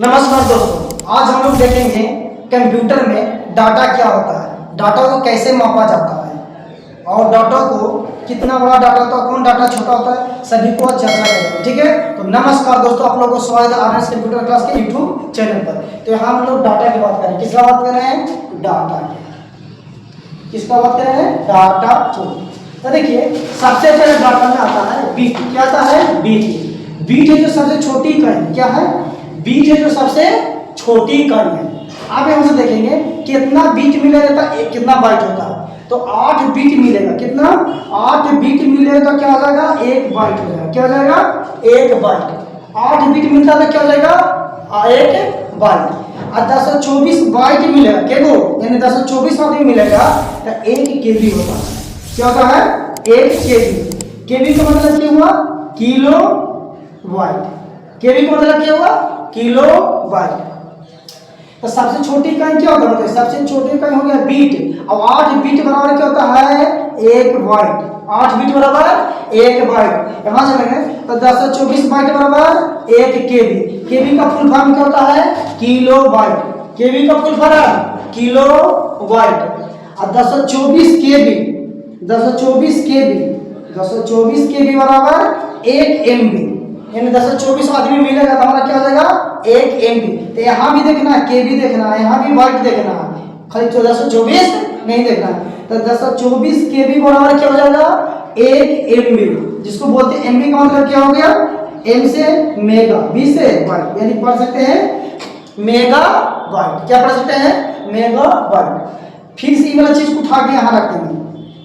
नमस्कार दोस्तों, आज हम लोग देखेंगे कंप्यूटर में डाटा क्या होता है, डाटा को कैसे मापा जाता है और डाटा को कितना बड़ा डाटा होता है, कौन डाटा छोटा होता है, सभी को चर्चा करेंगे। ठीक है, तो नमस्कार दोस्तों, आप लोगों को स्वागत है आरएस कंप्यूटर क्लास के यूट्यूब चैनल पर। तो यहाँ हम लोग डाटा की बात करें, किसका बात कर रहे हैं? डाटा की। किसका बात कर रहे हैं? डाटा को। तो देखिए, सबसे पहले डाटा में आता है बीट। क्या आता है? बीट। बीट है जो सबसे छोटी इकाई। क्या है? बीट है जो सबसे छोटी इकाई है। अब हम से देखेंगे कितना बीट मिलेगा, कितना बाइट होता है। तो 8 बीट मिलेगा। कितना? 8 बीट मिलेगा तो क्या हो जाएगा? 1 बाइट हो जाएगा। क्या हो जाएगा? 1 बाइट। 8 बीट मिलता है क्या हो जाएगा? 1 बाइट। और 1024 बाइट मिलेगा, क्या को यानी 1024 आदमी मिलेगा तो 1 केबी होता है। क्या होता है? 1 केबी। केबी का मतलब क्या हुआ? Kilo byte. केबी का मतलब क्या हुआ? Kilo byte. तो सबसे छोटी इकाई क्या होता है? सबसे छोटी इकाई हो गया बीट। अब 8 बीट बराबर क्या होता है? 1 बाइट। 8 बीट बराबर 1 बाइट। यहां से लगे तो 1024 बाइट बराबर 1 केबी। केबी का फुल फॉर्म क्या होता है? Kilo byte. केबी का फुल फॉर्म किलो बाइट। और 1024 केबी, 1024 केबी, 1024 केबी बराबर 1 एमबी। यानी 1024 आदमी मिलेगा तो हमारा क्या हो जाएगा? 1 एमबी। तो यहाँ भी देखना है, केबी देखना है, यहाँ भी बाइट देखना है, खाली 1024 नहीं देखना है। तो 1024 केबी बराबर क्या हो जाएगा? 1 एमबी, जिसको बोलते हैं एमबी का मतलब क्या हो गया? एम से मेगा, बी से बाइट, यानी पढ़ सकते हैं मेगा बाइट। क्या पढ़ सकते हैं? Mega bite. फिर से ये वाला चीज को उठा के यहाँ रख देंगे।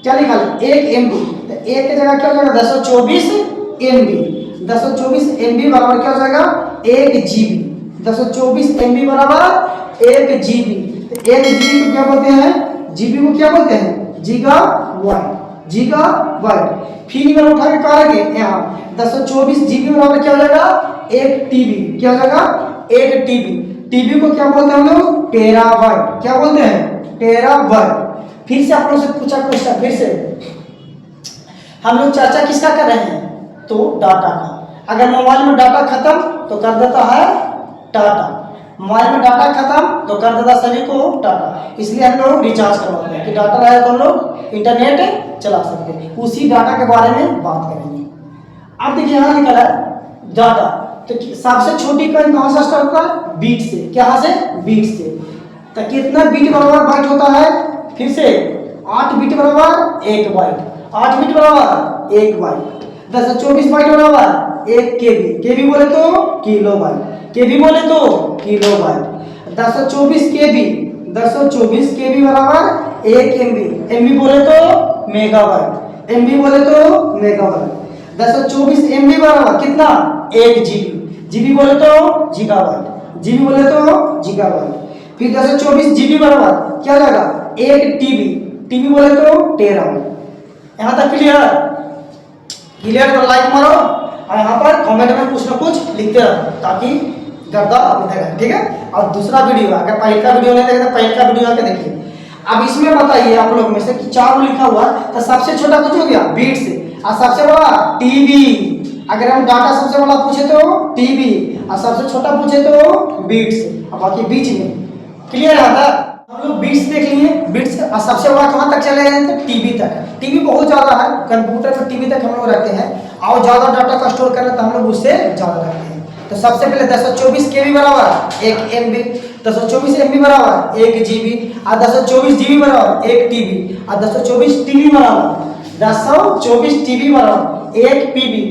क्या निकाले? 1 एमबी। तो 1 की जगह क्या हो जाएगा? 1024 एमबी। 1024 एमबी बराबर क्या हो जाएगा? 1 जीबी। 1024 एमबी बराबर 1 जीबी। तो 1 जीबी को क्या बोलते हैं? जीबी को क्या बोलते हैं? Gigabyte. Gigabyte. फिर इधर उठा के कहा रखे यहाँ 1024 जीबी बराबर क्या हो जाएगा? 1 टीबी। क्या हो जाएगा? 1 टीबी। टीबी को क्या बोलते हैं हम लोग? टेराबाइट। क्या बोलते हैं? टेराबाइट। फिर से आप लोग से पूछा क्वेश्चन, फिर से हम लोग चर्चा किसका कर रहे हैं? तो डाटा का। अगर मोबाइल में डाटा खत्म तो कर देता है टाटा। मोबाइल में डाटा खत्म तो कर देता सभी को टाटा। इसलिए हम लोग रिचार्ज करवाते हैं कि डाटा रहे तो हम लोग इंटरनेट चला सकते हैं। उसी डाटा के बारे में बात करेंगे। अब देखिए यहाँ लिखा है डाटा। तो सबसे छोटी इकाई कहाँ से स्टार्ट होता है? बीट से। क्या से? बीट से। तो कितना बीट बराबर बाइट होता है? फिर से 8 बीट बराबर 1 बाइट। 8 बीट बराबर 1 बाइट। 1024 बाइट बराबर 1 केबी। केबी बोले तो किलो बाइट। केबी बोले तो किलो बाइट। 1024 केबी, 1024 केबी बराबर 1 एमबी। एमबी बोले तो मेगाबाइट। एमबी बोले तो मेगाबाइट। 1024 एमबी बराबर कितना? 1 जीबी। जीबी बोले तो गीगाबाइट। जीबी बोले तो गीगाबाइट। फिर 1024 जीबी बराबर क्या जाएगा? 1 टीबी। टीबी बोले तो टेराबाइट। यहां तक क्लियर? क्लियर तो लाइक मारो और यहाँ पर कमेंट में कुछ ना कुछ लिखते रहो ताकि गर्दा मिलेगा। ठीक है, और दूसरा वीडियो अगर पहले का वीडियो नहीं देखे तो पहले का वीडियो आके देखिए। अब इसमें बताइए आप लोग में से कि 4 लिखा हुआ तो सबसे छोटा कुछ हो गया बीट से, और सबसे बड़ा टीबी। अगर हम डाटा सबसे बड़ा पूछे तो टीबी और सबसे छोटा पूछे तो बीट से, और बाकी बीच में। क्लियर है? हम लोग बीट्स देख लिए, बीट्स और सबसे बड़ा कहाँ तक चले गए? तो टीबी तक। टीबी बहुत ज्यादा है, कंप्यूटर में टीबी तक हम लोग रखते हैं, और ज्यादा डाटा का स्टोर करना तो हम लोग उससे ज्यादा रखते हैं। तो सबसे पहले 1024 केबी बराबर 1 एमबी, 1024 एमबी बराबर 1 जीबी, और 1024 जीबी बराबर 1 टीबी, और 1024 टीबी बराबर 1024 टीबी बराबर 1 पीबी।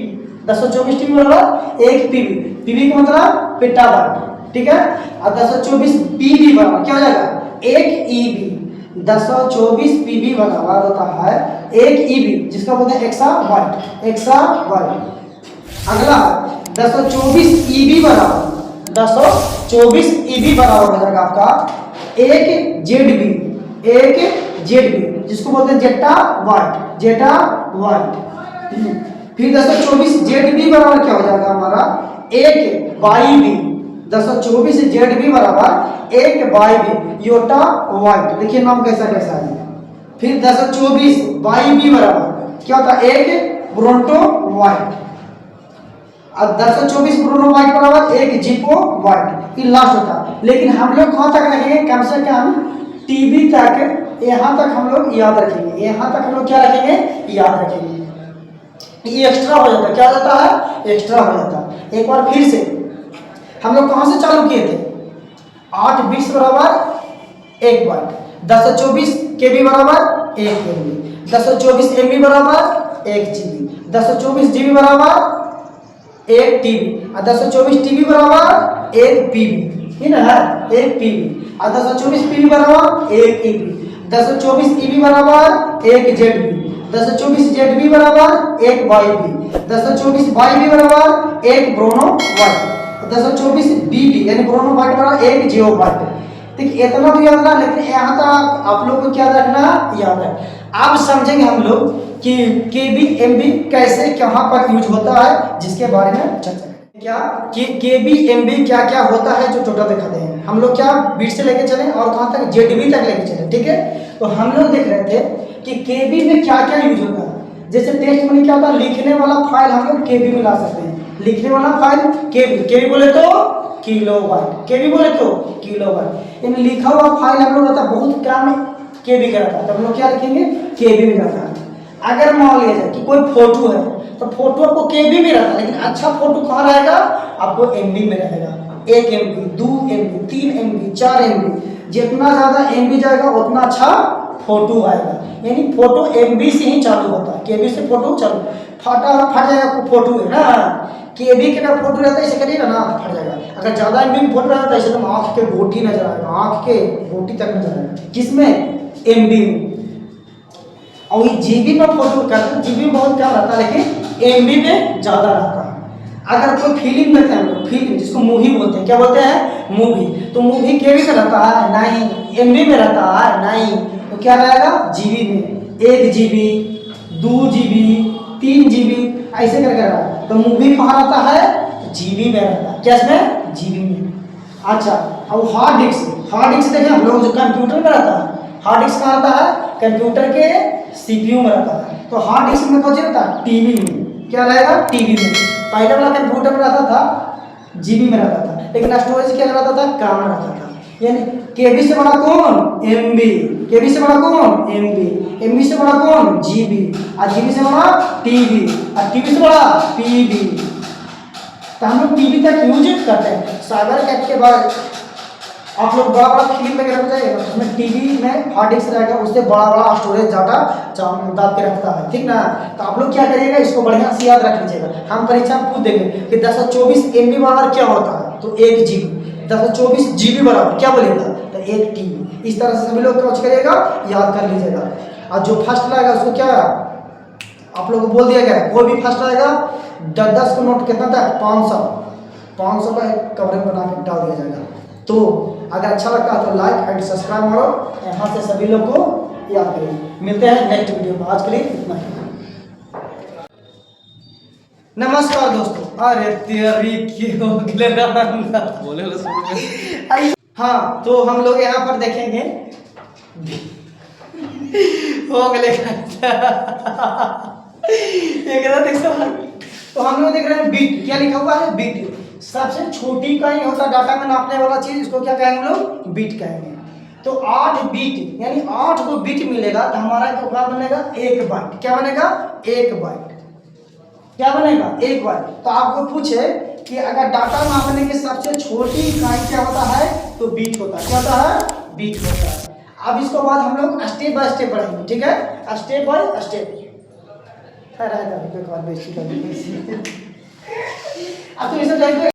1024 टीबी बराबर 1 पीबी। पीबी का मतलब पेटाबाइट। ठीक है, और 1024 पीबी बराबर क्या हो जाएगा? 1 ईबी। 1024 पीबी बराबर होता है 1 ईबी, जिसका बोलते हैं एक्साबाइट। एक्साबाइट। अगला 1024 ईबी बराबर 1024 ईबी बराबर हो जाएगा आपका 1 जेडबी। 1 जेडबी, जिसको बोलते हैं जेटा वाइट। जेटा वाइट। फिर 1024 जेडबी बराबर क्या हो जाएगा हमारा? 1 वाईबी। 1024 जेडबी बराबर 1 वाईबी, योटा वाइट। देखिए नाम कैसा कैसा है। फिर 1024 वाईबी बराबर क्या होता है? 1 ब्रोंटो वाइट। अब 1024 ब्रूनो बाइट बराबर 1 जीपो बाइट, ये लास्ट होता है। लेकिन हम लोग कहाँ तक रखेंगे, कम से कम टीबी तक, यहाँ तक हम लोग याद रखेंगे, यहाँ तक हम लोग क्या रखेंगे, याद रखेंगे। ये एक्स्ट्रा हो जाता है, क्या हो जाता है, एक्स्ट्रा हो जाता है। एक बार फिर से हम लोग कहाँ से चालू किए थे, 8 बिट्स बराबर 1 बाइट, 1024 केबी बराबर 1 एमबी, 1024 एमबी बराबर 1 जीबी, 1024 जीबी बराबर 1 टीबी, और 1024 टीबी बराबर 1 पीबी, है ना, 1 पीबी, और 1024 पीबी बराबर 1 ईबी, 1024 ईबी बराबर 1 जेडबी, 1024 जेडबी बराबर 1 वाईबी, 1024 वाईबी बराबर 1 ब्रोनो वाई, 1024 बीबी यानी ब्रोनो वाई बराबर 1 जियो वाई। देखिए इतना तो याद रखना, लेकिन यहाँ तक आप लोग को क्या रखना, याद है। अब समझेंगे हम लोग कि केबी एमबी कैसे कहाँ पर यूज होता है, जिसके बारे में चर्चा करें। क्या कि केबी एमबी क्या क्या होता है, जो टोटल दिखाते हैं हम लोग, क्या बीट से लेके चले और कहाँ तक, जेडबी तक लेके चले, ठीक है। तो हम लोग देख रहे थे कि केबी में क्या क्या यूज होता है। जैसे टेक्स्ट में क्या होता है, लिखने वाला फाइल हम लोग केबी में ला सकते हैं, लिखने वाला फाइल केबी, केबी बोले तो किलोबाइट, केबी बोले तो किलोबाइट। इन लिखा हुआ फाइल हम लोग रहता है बहुत कम केबी का रहता है, तो हम लोग क्या लिखेंगे, केबी में रहता है। अगर मान लिया जाए कि कोई फोटो है, तो फोटो आपको केबी में रहता है, लेकिन अच्छा फोटो कहाँ रहेगा, आपको एमबी में रहेगा। 1 एमबी, 2 एमबी, 3 एमबी, 4 एमबी, जितना ज़्यादा एमबी जाएगा उतना अच्छा फोटो आएगा। यानी फोटो एमबी से ही चालू होता है, केबी से फोटो चालू, फट जाएगा फोटो है ना, केबी के ना फोटो रहता है, ऐसे करिएगा ना फट जाएगा। अगर ज़्यादा एमबी में फोटो रहता है, ऐसे तो आँख के बोटी नजर आएगा, आँख के बोटी तक नजर आएगा, किसमें, एमबी में। और ये जीबी में फोटो करते हैं, जीबी में बहुत कम रहता है, लेकिन एमबी में ज़्यादा रहता है। अगर कोई फिल्म देखते हैं हम लोग, फिल्म जिसको मूवी बोलते हैं, क्या बोलते हैं, मूवी, तो मूवी केबी में रहता है नहीं, एमबी में रहता है नहीं, तो क्या रहेगा, जीबी में। 1 जीबी, 2 जीबी, 3 जीबी, ऐसे करके रहा है। तो मूवी कहाँ रहता है, जीबी में रहता है, क्या इसमें, जीबी में। अच्छा, अब हार्ड डिस्क, हार्ड डिस्क देखें हम लोग जो कंप्यूटर में रहता है, हार्ड डिस्क कहाँ रहता है, कंप्यूटर के सीपीयू में रहता है। तो हार्ड डिस्क में कौन सी रहता है, टीबी में, क्या रहेगा, टीबी में। पहले वाला कंप्यूटर में रहता था, जीबी में रहता था, लेकिन स्टोरेज क्या रहता था, कम रहता था। यानी केबी से बड़ा कौन, एमबी, केबी से बड़ा कौन, एमबी, एमबी से बड़ा कौन, जीबी, और जीबी से बड़ा टीबी, और टीबी से बड़ा पीबी। तो हम लोग पीबी तक यूज करते हैं। साइबर कैफ के बाद आप लोग बड़ा बड़ा फिल्म वगैरह में जाइएगा, उसमें टीवी में हार्ड डिस्क रहेगा, उससे बड़ा बड़ा स्टोरेज डाटा दाब के रखता है, ठीक ना। तो आप लोग क्या करिएगा, इसको बढ़िया से याद रख लीजिएगा। हम परीक्षा में पूछ देंगे कि 1024 एमबी बराबर क्या होता है, तो 1 जीबी, 1024 जीबी बराबर क्या बोलेगा, तो 1 टीबी। इस तरह से सभी लोग क्या करिएगा, याद कर लीजिएगा। और जो फर्स्ट रहेगा उसको क्या आप लोग को बोल दिया गया, कोई भी फर्स्ट रहेगा 10 को नोट कितना था, 500 का एक कवरेज बना के डाल दिया जाएगा। तो अगर अच्छा लगता है तो लाइक एंड सब्सक्राइब करो, यहाँ से सभी लोग को याद करें। मिलते हैं नेक्स्ट वीडियो में, आज के लिए इतना ही। नमस्कार दोस्तों, अरे तेरी की हो बोले हाँ, तो हम लोग यहाँ पर देखेंगे हो गए तो हम लोग देख रहे हैं बीट, क्या लिखा हुआ है, बीट। सबसे छोटी का ही होता डाटा में नापने वाला चीज, इसको क्या कहेंगे हम लोग, बीट कहेंगे। तो 8 बीट यानी 8 को बीट मिलेगा, तो हमारा क्या बनेगा, 1 बाइट। क्या बनेगा, 1 बाइट। क्या बनेगा, 1 बाइट। तो आपको पूछे कि अगर डाटा नापने की सबसे छोटी इकाई क्या होता है, तो बीट होता है। क्या होता है, बीट होता है। अब इसको बाद हम लोग स्टेप बाय स्टेप पढ़ेंगे, ठीक है, स्टेप बाय स्टेप। अब तो इसे